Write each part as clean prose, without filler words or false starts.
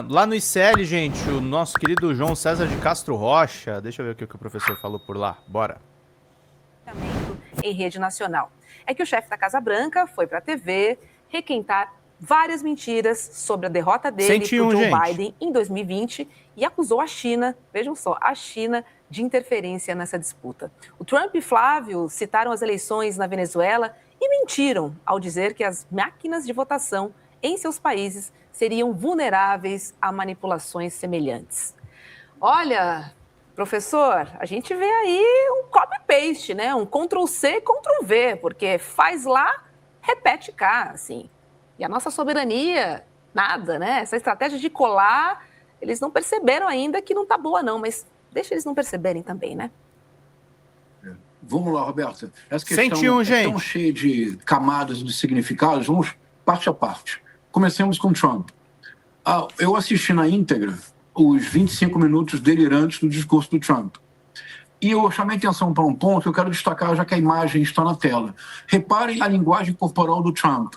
Lá no ICL, gente, o nosso querido João César de Castro Rocha. Deixa eu ver o que o professor falou por lá. Bora. Em rede nacional. É que o chefe da Casa Branca foi para a TV requentar várias mentiras sobre a derrota dele para o Joe Biden em 2020 e acusou a China, vejam só, a China de interferência nessa disputa. O Trump e Flávio citaram as eleições na Venezuela e mentiram ao dizer que as máquinas de votação em seus países seriam vulneráveis a manipulações semelhantes. Olha, professor, a gente vê aí um copy-paste, né? Um Ctrl-C, Ctrl-V, porque faz lá, repete cá, assim. E a nossa soberania, nada, né? Essa estratégia de colar, eles não perceberam ainda que não tá boa, não, mas deixa eles não perceberem também, né? Vamos lá, Roberta. Essa questão é tão cheia de camadas e de significados, vamos parte a parte. Comecemos com Trump. Eu assisti na íntegra os 25 minutos delirantes do discurso do Trump. E eu chamei atenção para um ponto que eu quero destacar, já que a imagem está na tela. Reparem a linguagem corporal do Trump.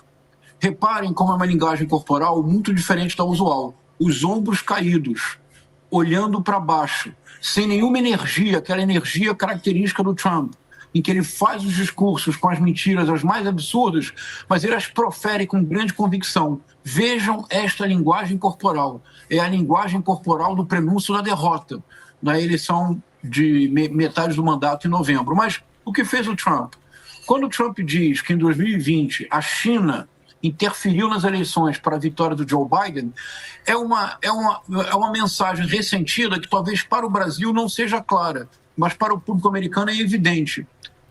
Reparem como é uma linguagem corporal muito diferente da usual. Os ombros caídos, olhando para baixo, sem nenhuma energia, aquela energia característica do Trump, em que ele faz os discursos com as mentiras as mais absurdas, mas ele as profere com grande convicção. Vejam esta linguagem corporal. É a linguagem corporal do prenúncio da derrota, na eleição de metade do mandato em novembro. Mas o que fez o Trump? Quando o Trump diz que em 2020 a China interferiu nas eleições para a vitória do Joe Biden, é uma mensagem ressentida que talvez para o Brasil não seja clara, mas para o público americano é evidente.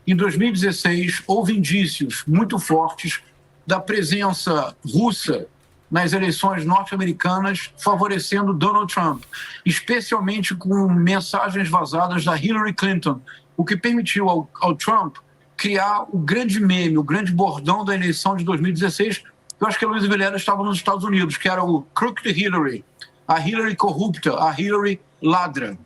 Em 2016, houve indícios muito fortes da presença russa nas eleições norte-americanas, favorecendo Donald Trump, especialmente com mensagens vazadas da Hillary Clinton, o que permitiu ao Trump criar o grande meme, o grande bordão da eleição de 2016, eu acho que a Luiza Vilela estava nos Estados Unidos, que era o Crooked Hillary, a Hillary corrupta, a Hillary ladra.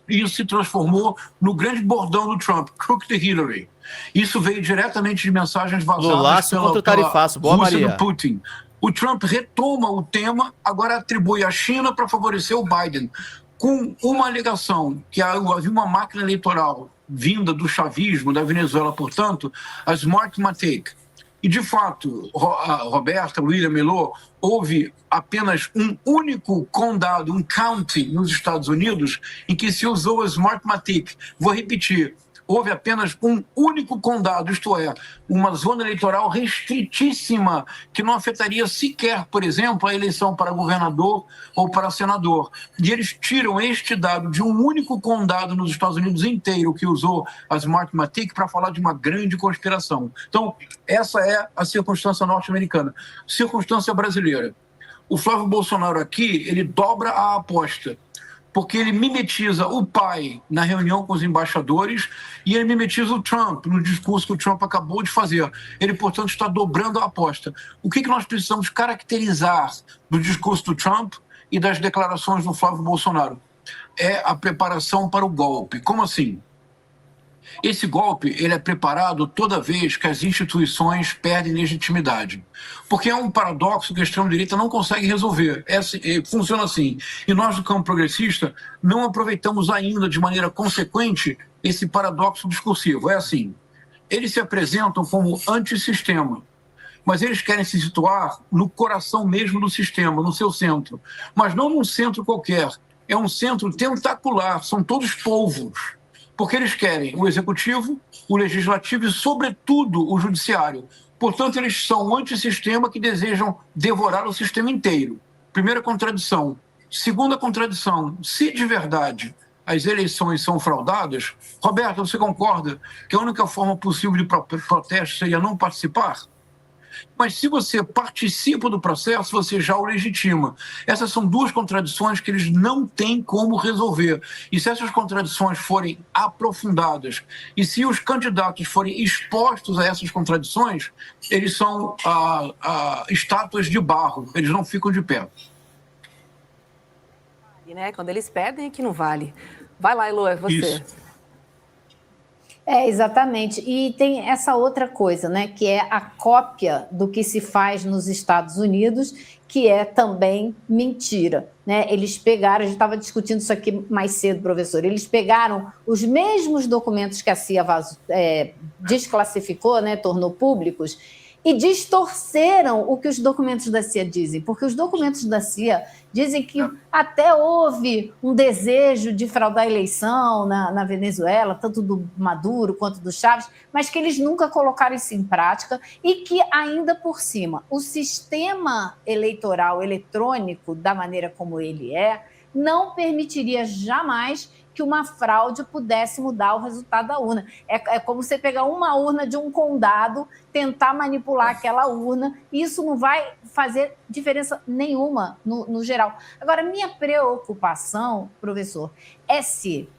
E isso se transformou no grande bordão do Trump, Crooked Hillary. Isso veio diretamente de mensagens vazadas pela Rússia do Putin. O Trump retoma o tema, agora atribui a China para favorecer o Biden, com uma alegação que havia uma máquina eleitoral vinda do chavismo, da Venezuela, portanto, a Smartmatic. E, de fato, Roberta, William, Melô, houve apenas um único condado, um county nos Estados Unidos em que se usou a Smartmatic. Vou repetir, houve apenas um único condado, isto é, uma zona eleitoral restritíssima que não afetaria sequer, por exemplo, a eleição para governador ou para senador. E eles tiram este dado de um único condado nos Estados Unidos inteiro que usou a Smartmatic para falar de uma grande conspiração. Então, essa é a circunstância norte-americana. Circunstância brasileira. O Flávio Bolsonaro aqui, ele dobra a aposta, porque ele mimetiza o pai na reunião com os embaixadores e ele mimetiza o Trump no discurso que o Trump acabou de fazer. Ele, portanto, está dobrando a aposta. O que nós precisamos caracterizar do discurso do Trump e das declarações do Flávio Bolsonaro? É a preparação para o golpe. Como assim? Esse golpe ele é preparado toda vez que as instituições perdem legitimidade. Porque é um paradoxo que a extrema-direita não consegue resolver. Funciona assim. E nós, do campo progressista, não aproveitamos ainda de maneira consequente esse paradoxo discursivo. É assim. Eles se apresentam como antissistema, mas eles querem se situar no coração mesmo do sistema, no seu centro. Mas não num centro qualquer. É um centro tentacular. São todos polvos. Porque eles querem o executivo, o legislativo e, sobretudo, o judiciário. Portanto, eles são um antissistema que desejam devorar o sistema inteiro. Primeira contradição. Segunda contradição, se de verdade as eleições são fraudadas, Roberto, você concorda que a única forma possível de protesto seria não participar? Mas se você participa do processo, você já o legitima. Essas são duas contradições que eles não têm como resolver. E se essas contradições forem aprofundadas e se os candidatos forem expostos a essas contradições, eles são estátuas de barro, eles não ficam de pé. Quando eles pedem é que não vale. Vai lá, Elô, é você. Isso. Exatamente. E tem essa outra coisa, né, que é a cópia do que se faz nos Estados Unidos, que é também mentira, né? Eles pegaram, a gente estava discutindo isso aqui mais cedo, professor, eles pegaram os mesmos documentos que a CIA desclassificou, né, tornou públicos, e distorceram o que os documentos da CIA dizem, porque os documentos da CIA dizem que até houve um desejo de fraudar a eleição na Venezuela, tanto do Maduro quanto do Chávez, mas que eles nunca colocaram isso em prática e que, ainda por cima, o sistema eleitoral eletrônico, da maneira como ele é, não permitiria jamais que uma fraude pudesse mudar o resultado da urna. É como você pegar uma urna de um condado, tentar manipular aquela urna, e isso não vai fazer diferença nenhuma no geral. Agora, minha preocupação, professor, é se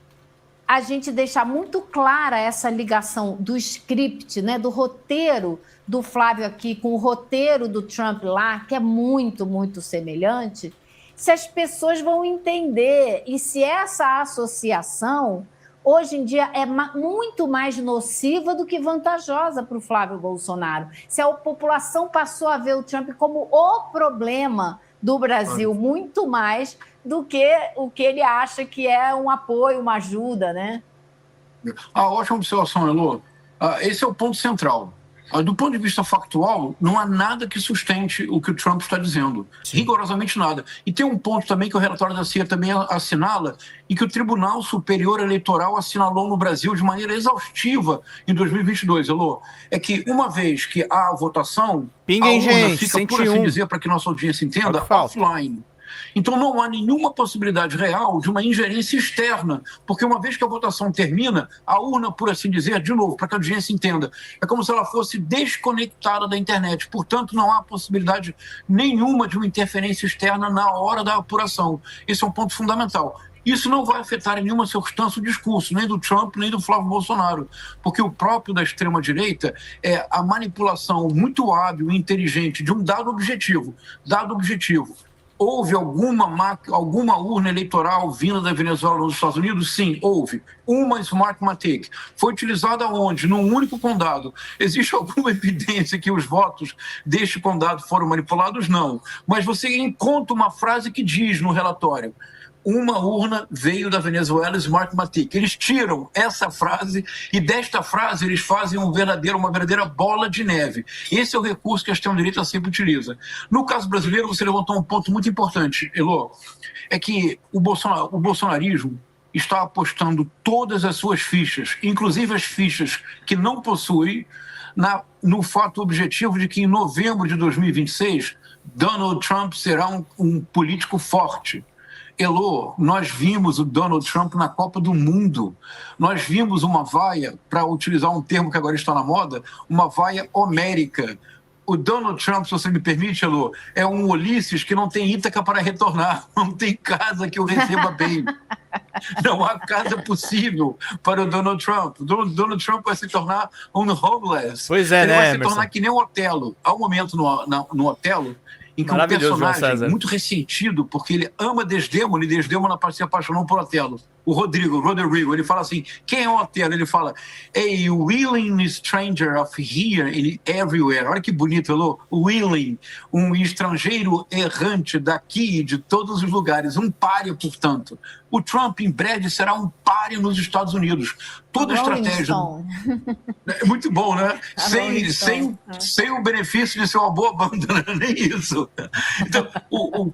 a gente deixar muito clara essa ligação do script, né, do roteiro do Flávio aqui com o roteiro do Trump lá, que é muito, muito semelhante, se as pessoas vão entender e se essa associação, hoje em dia, é muito mais nociva do que vantajosa para o Flávio Bolsonaro. Se a população passou a ver o Trump como o problema do Brasil, muito mais do que o que ele acha que é um apoio, uma ajuda, né? Ótima observação, Elô. Esse é o ponto central. Do ponto de vista factual, não há nada que sustente o que o Trump está dizendo. Rigorosamente nada. E tem um ponto também que o relatório da CIA também assinala e que o Tribunal Superior Eleitoral assinalou no Brasil de maneira exaustiva em 2022, Elô. É que uma vez que há a votação, a urna fica, por assim dizer, para que nossa audiência entenda, offline. Então não há nenhuma possibilidade real de uma ingerência externa, porque uma vez que a votação termina, a urna, por assim dizer, de novo, para que a audiência entenda, é como se ela fosse desconectada da internet. Portanto, não há possibilidade nenhuma de uma interferência externa na hora da apuração. Esse é um ponto fundamental. Isso não vai afetar em nenhuma circunstância o discurso, nem do Trump, nem do Flávio Bolsonaro, porque o próprio da extrema-direita é a manipulação muito hábil e inteligente de um dado objetivo. Houve alguma urna eleitoral vinda da Venezuela nos Estados Unidos? Sim, houve. Uma Smartmatic. Foi utilizada onde? Num único condado. Existe alguma evidência que os votos deste condado foram manipulados? Não. Mas você encontra uma frase que diz no relatório: uma urna veio da Venezuela, Smartmatic. Eles tiram essa frase e desta frase eles fazem uma verdadeira bola de neve. Esse é o recurso que a extrema-direita sempre utiliza. No caso brasileiro, você levantou um ponto muito importante, Elô, é que o bolsonarismo está apostando todas as suas fichas, inclusive as fichas que não possui, no fato objetivo de que em novembro de 2026, Donald Trump será um político forte. Elô, nós vimos o Donald Trump na Copa do Mundo. Nós vimos uma vaia, para utilizar um termo que agora está na moda, uma vaia homérica. O Donald Trump, se você me permite, Elô, é um Ulisses que não tem Ítaca para retornar, não tem casa que o receba bem. Não há casa possível para o Donald Trump. O Donald Trump vai se tornar um homeless. Pois é, ele né, vai se Emerson? tornar que nem o Otelo. Há um momento no Otelo em que um personagem muito ressentido, porque ele ama Desdémona, e Desdémona se apaixonou por Otelo. O Rodrigo, ele fala assim: quem é o Otelo? Ele fala: a willing stranger of here and everywhere. Olha que bonito, Elô. Willing, um estrangeiro errante daqui e de todos os lugares, um pária, portanto. O Trump, em breve, será um pária nos Estados Unidos. Toda estratégia... É muito bom, né? Sem o benefício de ser uma boa banda, né? Nem isso. Então,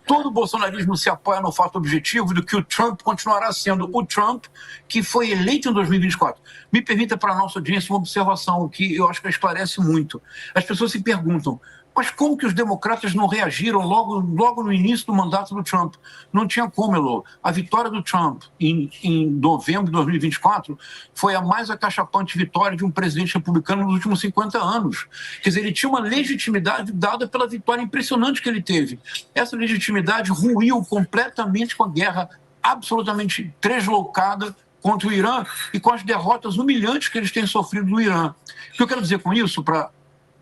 todo o bolsonarismo se apoia no fato objetivo de que o Trump continuará sendo o Trump que foi eleito em 2024. Me permita, para a nossa audiência, uma observação que eu acho que esclarece muito. As pessoas se perguntam: mas como que os democratas não reagiram logo no início do mandato do Trump? Não tinha como, Elô. A vitória do Trump em novembro de 2024 foi a mais acachapante vitória de um presidente republicano nos últimos 50 anos. Quer dizer, ele tinha uma legitimidade dada pela vitória impressionante que ele teve. Essa legitimidade ruiu completamente com a guerra absolutamente deslocada contra o Irã e com as derrotas humilhantes que eles têm sofrido do Irã. O que eu quero dizer com isso, para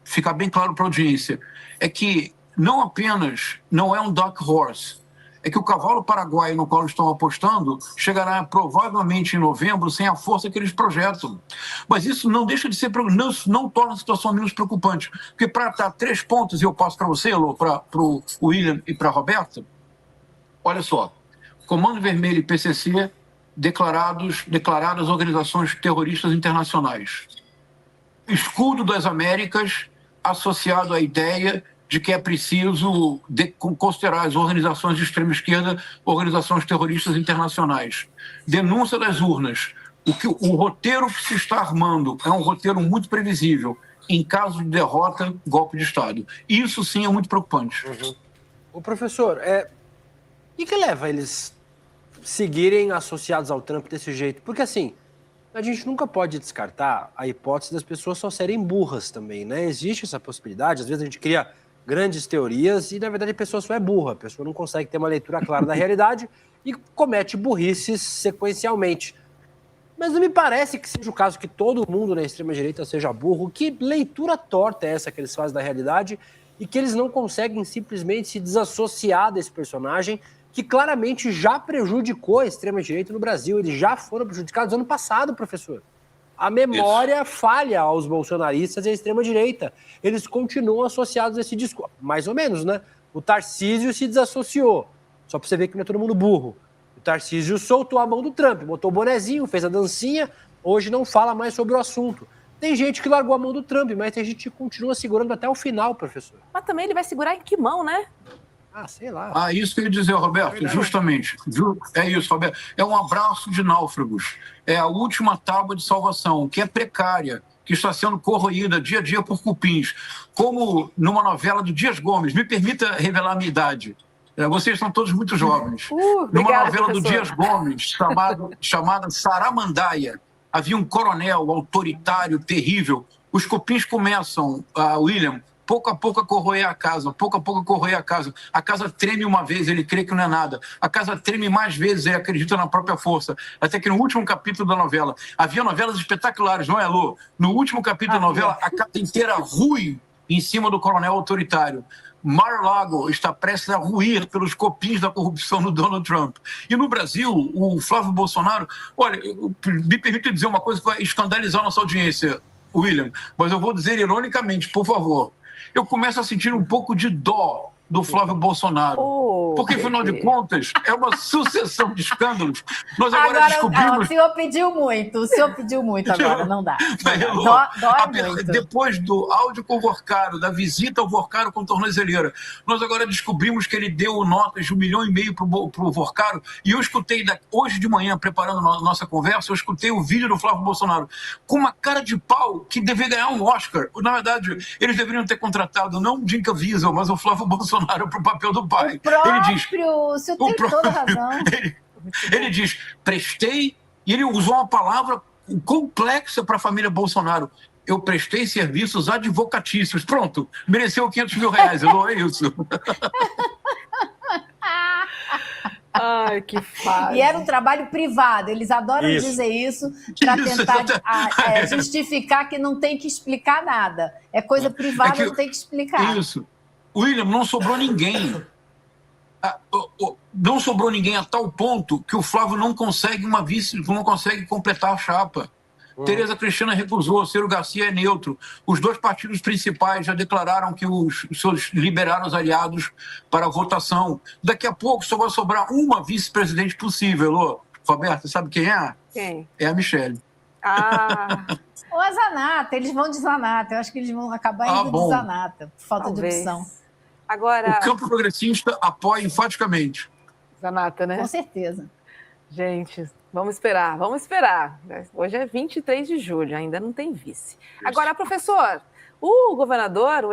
ficar bem claro para a audiência, é que não apenas não é um dark horse, é que o cavalo paraguaio no qual estão apostando chegará provavelmente em novembro sem a força que eles projetam. Mas isso não deixa de ser, não torna a situação menos preocupante. Porque para estar 3 pontos, e eu passo para você, Elô, para o William e para a Roberta, olha só, Comando Vermelho e PCC declaradas organizações terroristas internacionais. Escudo das Américas associado à ideia de que é preciso considerar as organizações de extrema esquerda organizações terroristas internacionais. Denúncia das urnas. O roteiro que se está armando é um roteiro muito previsível. Em caso de derrota, golpe de Estado. Isso sim é muito preocupante. O professor, o que leva eles seguirem associados ao Trump desse jeito? Porque assim, a gente nunca pode descartar a hipótese das pessoas só serem burras também, né? Existe essa possibilidade, às vezes a gente cria grandes teorias e, na verdade, a pessoa só é burra. A pessoa não consegue ter uma leitura clara da realidade e comete burrices sequencialmente. Mas não me parece que seja o caso que todo mundo na extrema-direita seja burro. Que leitura torta é essa que eles fazem da realidade e que eles não conseguem simplesmente se desassociar desse personagem que claramente já prejudicou a extrema-direita no Brasil. Eles já foram prejudicados ano passado, professor. A memória falha aos bolsonaristas e à extrema-direita. Eles continuam associados a esse discurso. Mais ou menos, né? O Tarcísio se desassociou. Só para você ver que não é todo mundo burro. O Tarcísio soltou a mão do Trump, botou o bonezinho, fez a dancinha, hoje não fala mais sobre o assunto. Tem gente que largou a mão do Trump, mas tem gente que continua segurando até o final, professor. Mas também ele vai segurar em que mão, né? Sei lá. Isso que eu ia dizer, Roberto, justamente. É isso, Roberto. É um abraço de náufragos. É a última tábua de salvação, que é precária, que está sendo corroída dia a dia por cupins. Como numa novela do Dias Gomes. Me permita revelar a minha idade. Vocês são todos muito jovens. Numa novela do Dias Gomes, chamada Saramandaia, havia um coronel autoritário, terrível. Os cupins começam, William, pouco a pouco a corroer a casa, pouco a pouco a corroer a casa. A casa treme uma vez, ele crê que não é nada. A casa treme mais vezes, ele acredita na própria força. Até que no último capítulo da novela, havia novelas espetaculares, não é, Lô? No último capítulo da novela, a casa inteira rui em cima do coronel autoritário. Mar-a-Lago está prestes a ruir pelos copins da corrupção do Donald Trump. E no Brasil, o Flávio Bolsonaro... Olha, me permite dizer uma coisa que vai escandalizar a nossa audiência, William, mas eu vou dizer ironicamente, por favor. Eu começo a sentir um pouco de dó do Flávio Bolsonaro. Porque, afinal de contas, é uma sucessão de escândalos. Nós agora descobrimos... O senhor pediu muito agora, não dá. Dói muito. Depois do áudio com o Vorcaro, da visita ao Vorcaro com tornozeleira, nós agora descobrimos que ele deu notas de 1,5 milhão para o Vorcaro, e eu escutei, hoje de manhã, preparando a nossa conversa, eu escutei o vídeo do Flávio Bolsonaro com uma cara de pau que deveria ganhar um Oscar. Na verdade, eles deveriam ter contratado não o Jim Caviezel, mas o Flávio Bolsonaro para o papel do pai. O senhor tem toda a razão. Ele diz, prestei, e ele usou uma palavra complexa para a família Bolsonaro. Eu prestei serviços advocatícios. Pronto, mereceu 500 mil reais. Eu é isso. Ai, que fácil. E era um trabalho privado. Eles adoram dizer isso para tentar justificar que não tem que explicar nada. É coisa privada, não tem que explicar. Isso. William, não sobrou ninguém. Não sobrou ninguém a tal ponto que o Flávio não consegue não consegue completar a chapa. Tereza Cristina recusou, Ciro Garcia é neutro. Os 2 partidos principais já declararam que os seus liberaram os aliados para a votação. Daqui a pouco só vai sobrar uma vice-presidente possível. Roberto, sabe quem é? Quem? É a Michelle. Ou a Zanata, eles vão de Zanata. Eu acho que eles vão acabar indo de Zanata, por falta de opção. Agora... O campo progressista apoia enfaticamente. Zanata, né? Com certeza. Gente, vamos esperar. Hoje é 23 de julho, ainda não tem vice. Agora, professor, o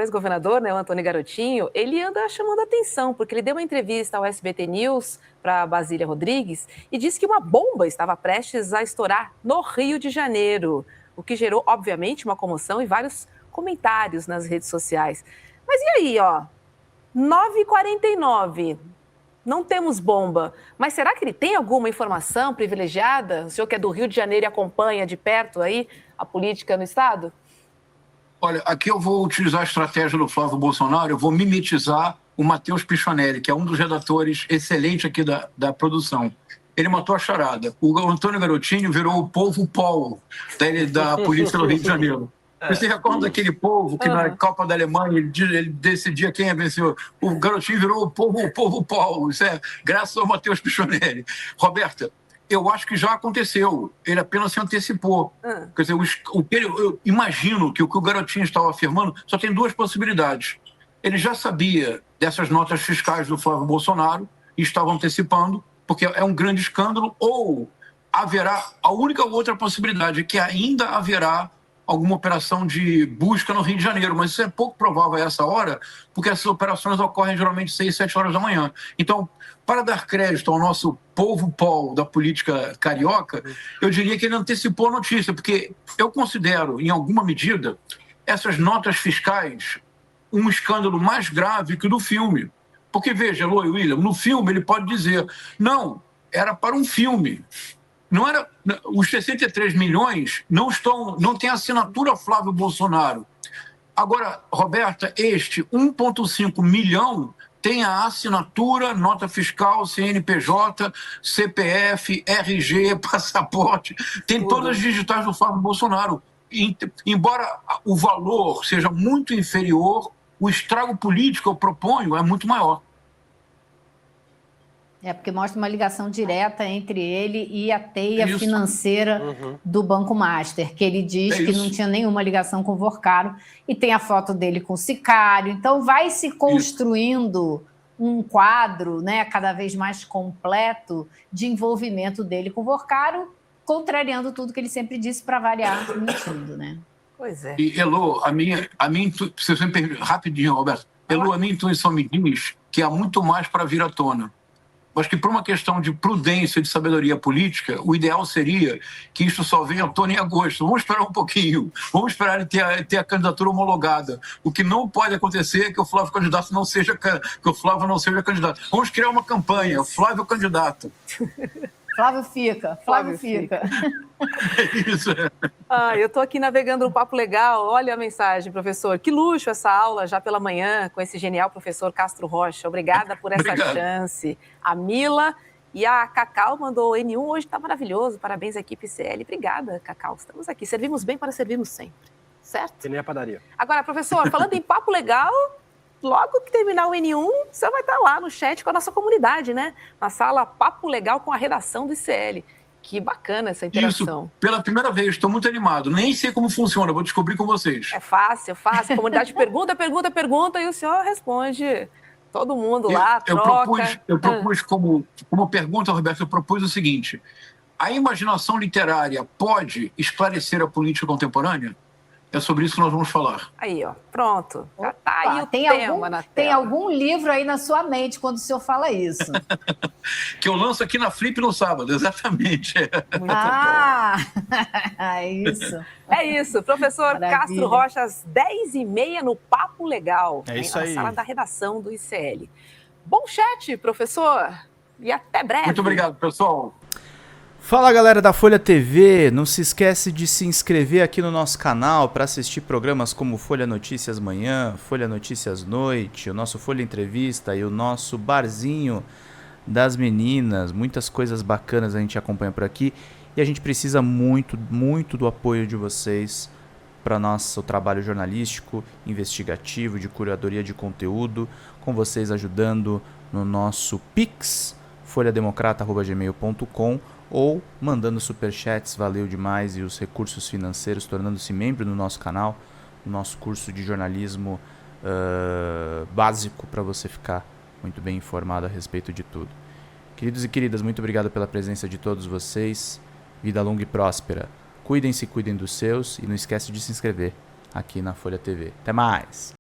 ex-governador, né, o Antônio Garotinho, ele anda chamando a atenção, porque ele deu uma entrevista ao SBT News para Basília Rodrigues e disse que uma bomba estava prestes a estourar no Rio de Janeiro, o que gerou, obviamente, uma comoção e vários comentários nas redes sociais. Mas e aí, 9h49, não temos bomba, mas será que ele tem alguma informação privilegiada? O senhor que é do Rio de Janeiro e acompanha de perto aí a política no estado? Olha, aqui eu vou utilizar a estratégia do Flávio Bolsonaro, eu vou mimetizar o Matheus Pichonelli, que é um dos redatores excelentes aqui da produção. Ele matou a charada. O Antônio Garotinho virou o povo Paulo da polícia do Rio de Janeiro. Você recorda daquele povo que na Copa da Alemanha ele decidia quem ia vencer? O Garotinho virou o povo Paulo. Isso é graças ao Matheus Pichonelli. Roberta, eu acho que já aconteceu. Ele apenas se antecipou. Quer dizer, eu imagino que o que o Garotinho estava afirmando só tem duas possibilidades. Ele já sabia dessas notas fiscais do Flávio Bolsonaro e estava antecipando, porque é um grande escândalo, ou haverá a única outra possibilidade, que ainda haverá alguma operação de busca no Rio de Janeiro, mas isso é pouco provável a essa hora, porque essas operações ocorrem geralmente 6, 7 horas da manhã. Então, para dar crédito ao nosso povo Paulo da política carioca, eu diria que ele antecipou a notícia, porque eu considero, em alguma medida, essas notas fiscais um escândalo mais grave que o do filme. Porque, veja, Elô e William, no filme ele pode dizer, não, era para um filme. Não era, os 63 milhões não tem assinatura Flávio Bolsonaro. Agora, Roberta, este 1,5 milhão tem a assinatura, nota fiscal, CNPJ, CPF, RG, passaporte, tem todas as digitais do Flávio Bolsonaro. Embora o valor seja muito inferior, o estrago político, eu proponho, é muito maior. É, porque mostra uma ligação direta entre ele e a teia financeira do Banco Master, que ele diz que não tinha nenhuma ligação com o Vorcaro, e tem a foto dele com o Sicário. Então vai se construindo um quadro, né, cada vez mais completo de envolvimento dele com o Vorcaro, contrariando tudo que ele sempre disse, para variar, mentindo, né? Pois é. E, Elô, se você me permite, rapidinho, Roberto, Elô, a minha intuição me diz que há muito mais para vir à tona. Acho que por uma questão de prudência e de sabedoria política, o ideal seria que isso só venha à tona em agosto. Vamos esperar um pouquinho, vamos esperar ele ter a candidatura homologada. O que não pode acontecer é que o Flávio não seja candidato. Vamos criar uma campanha, Flávio candidato. Flávio fica. É isso. Eu estou aqui navegando no Papo Legal. Olha a mensagem, professor. Que luxo essa aula já pela manhã com esse genial professor Castro Rocha. Obrigada por essa chance. A Mila e a Cacau mandou N1. Hoje está maravilhoso. Parabéns, equipe CL. Obrigada, Cacau. Estamos aqui. Servimos bem para servirmos sempre. Certo? Que nem a padaria. Agora, professor, falando em Papo Legal, logo que terminar o N1, você vai estar lá no chat com a nossa comunidade, né? Na sala Papo Legal com a redação do ICL. Que bacana essa interação. Isso, pela primeira vez, estou muito animado. Nem sei como funciona, vou descobrir com vocês. É fácil. A comunidade pergunta e o senhor responde. Todo mundo lá, troca. Eu propus como pergunta, Roberto, eu propus o seguinte. A imaginação literária pode esclarecer a política contemporânea? É sobre isso que nós vamos falar. Aí, ó, pronto. Já tá aí o tem tema na tela. Tem algum livro aí na sua mente quando o senhor fala isso? Que eu lanço aqui na Flip no sábado, exatamente. Muito bom. É isso. É isso. Professor Maravilha. Castro Rocha, às 10h30 no Papo Legal. É isso aí. Na sala da redação do ICL. Bom chat, professor. E até breve. Muito obrigado, pessoal. Fala, galera da Folha TV, não se esquece de se inscrever aqui no nosso canal para assistir programas como Folha Notícias Manhã, Folha Notícias Noite, o nosso Folha Entrevista e o nosso Barzinho das Meninas. Muitas coisas bacanas a gente acompanha por aqui e a gente precisa muito, muito do apoio de vocês para nosso trabalho jornalístico, investigativo, de curadoria de conteúdo, com vocês ajudando no nosso Pix, folhademocrata@gmail.com, ou mandando superchats, valeu demais, e os recursos financeiros, tornando-se membro do nosso canal, no nosso curso de jornalismo básico, para você ficar muito bem informado a respeito de tudo. Queridos e queridas, muito obrigado pela presença de todos vocês, vida longa e próspera, cuidem-se, cuidem dos seus, e não esquece de se inscrever aqui na Folha TV. Até mais!